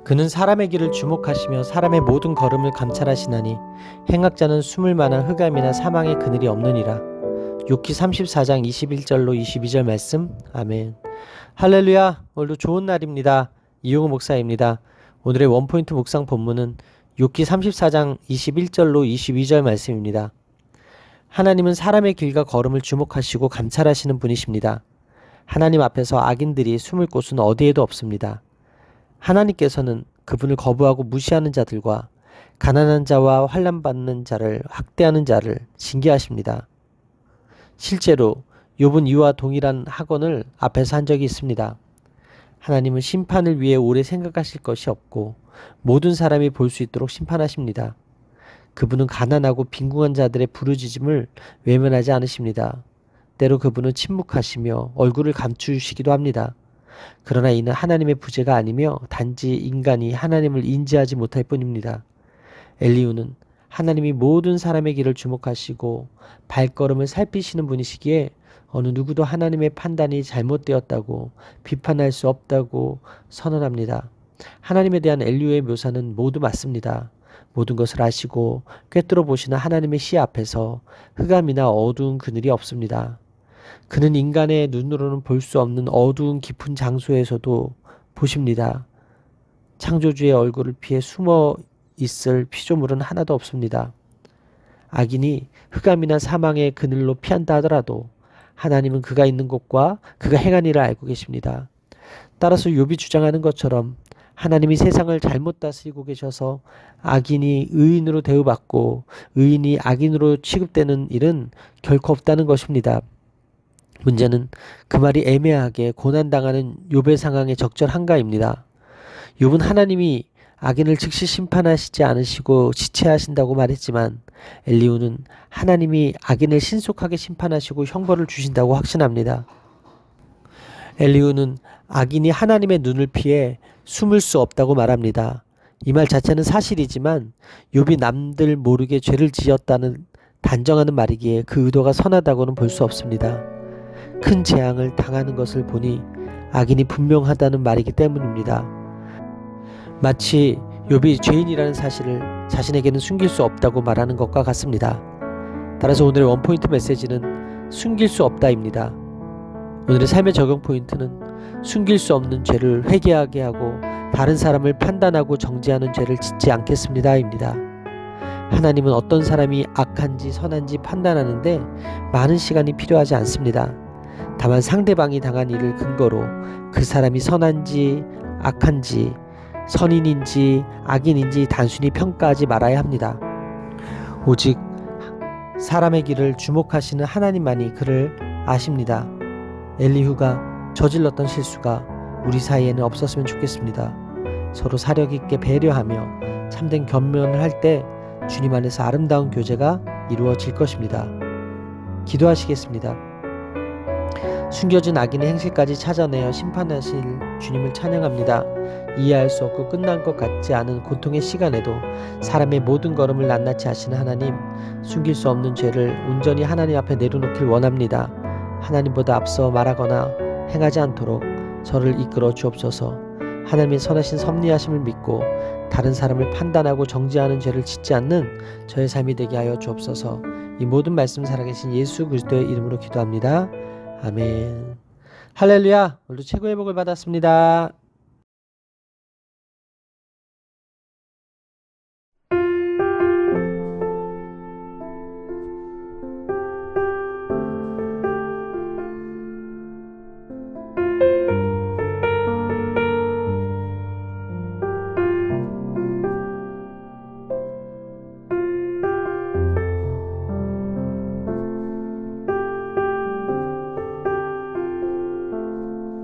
그는 사람의 길을 주목하시며 사람의 모든 걸음을 감찰하시나니 행악자는 숨을 만한 흑암이나 사망의 그늘이 없느니라. 욥기 34장 21절로 22절 말씀. 아멘. 할렐루야. 오늘도 좋은 날입니다. 이용우 목사입니다. 오늘의 원포인트 묵상 본문은 욥기 34장 21절로 22절 말씀입니다. 하나님은 사람의 길과 걸음을 주목하시고 감찰하시는 분이십니다. 하나님 앞에서 악인들이 숨을 곳은 어디에도 없습니다. 하나님께서는 그분을 거부하고 무시하는 자들과 가난한 자와 환난받는 자를 학대하는 자를 징계하십니다. 실제로 욥은 이와 동일한 학언을 앞에서 한 적이 있습니다. 하나님은 심판을 위해 오래 생각하실 것이 없고 모든 사람이 볼 수 있도록 심판하십니다. 그분은 가난하고 빈궁한 자들의 부르짖음을 외면하지 않으십니다. 때로 그분은 침묵하시며 얼굴을 감추시기도 합니다. 그러나 이는 하나님의 부재가 아니며 단지 인간이 하나님을 인지하지 못할 뿐입니다. 엘리후는 하나님이 모든 사람의 길을 주목하시고 발걸음을 살피시는 분이시기에 어느 누구도 하나님의 판단이 잘못되었다고 비판할 수 없다고 선언합니다. 하나님에 대한 엘리후의 묘사는 모두 맞습니다. 모든 것을 아시고 꿰뚫어 보시는 하나님의 시 앞에서 흑암이나 어두운 그늘이 없습니다. 그는 인간의 눈으로는 볼 수 없는 어두운 깊은 장소에서도 보십니다. 창조주의 얼굴을 피해 숨어 있을 피조물은 하나도 없습니다. 악인이 흑암이나 사망의 그늘로 피한다 하더라도 하나님은 그가 있는 곳과 그가 행한 일을 알고 계십니다. 따라서 욥이 주장하는 것처럼 하나님이 세상을 잘못 다스리고 계셔서 악인이 의인으로 대우받고 의인이 악인으로 취급되는 일은 결코 없다는 것입니다. 문제는 그 말이 애매하게 고난당하는 욥의 상황에 적절한가입니다. 욥은 하나님이 악인을 즉시 심판하시지 않으시고 지체하신다고 말했지만 엘리후는 하나님이 악인을 신속하게 심판하시고 형벌을 주신다고 확신합니다. 엘리후는 악인이 하나님의 눈을 피해 숨을 수 없다고 말합니다. 이 말 자체는 사실이지만 욥이 남들 모르게 죄를 지었다는 단정하는 말이기에 그 의도가 선하다고는 볼 수 없습니다. 큰 재앙을 당하는 것을 보니 악인이 분명하다는 말이기 때문입니다. 마치 욥이 죄인이라는 사실을 자신에게는 숨길 수 없다고 말하는 것과 같습니다. 따라서 오늘의 원포인트 메시지는 숨길 수 없다입니다. 오늘의 삶의 적용 포인트는 숨길 수 없는 죄를 회개하게 하고 다른 사람을 판단하고 정죄하는 죄를 짓지 않겠습니다입니다. 하나님은 어떤 사람이 악한지 선한지 판단하는데 많은 시간이 필요하지 않습니다. 다만 상대방이 당한 일을 근거로 그 사람이 선한지 악한지 선인인지 악인인지 단순히 평가하지 말아야 합니다. 오직 사람의 길을 주목하시는 하나님만이 그를 아십니다. 엘리후가 저질렀던 실수가 우리 사이에는 없었으면 좋겠습니다. 서로 사력 있게 배려하며 참된 견면을 할 때 주님 안에서 아름다운 교제가 이루어질 것입니다. 기도하시겠습니다. 숨겨진 악인의 행실까지 찾아내어 심판하실 주님을 찬양합니다. 이해할 수 없고 끝난 것 같지 않은 고통의 시간에도 사람의 모든 걸음을 낱낱이 하시는 하나님, 숨길 수 없는 죄를 온전히 하나님 앞에 내려놓길 원합니다. 하나님보다 앞서 말하거나 행하지 않도록 저를 이끌어 주옵소서. 하나님의 선하신 섭리하심을 믿고 다른 사람을 판단하고 정죄하는 죄를 짓지 않는 저의 삶이 되게 하여 주옵소서. 이 모든 말씀 살아계신 예수 그리스도의 이름으로 기도합니다. 아멘. 할렐루야. 오늘도 최고의 복을 받았습니다.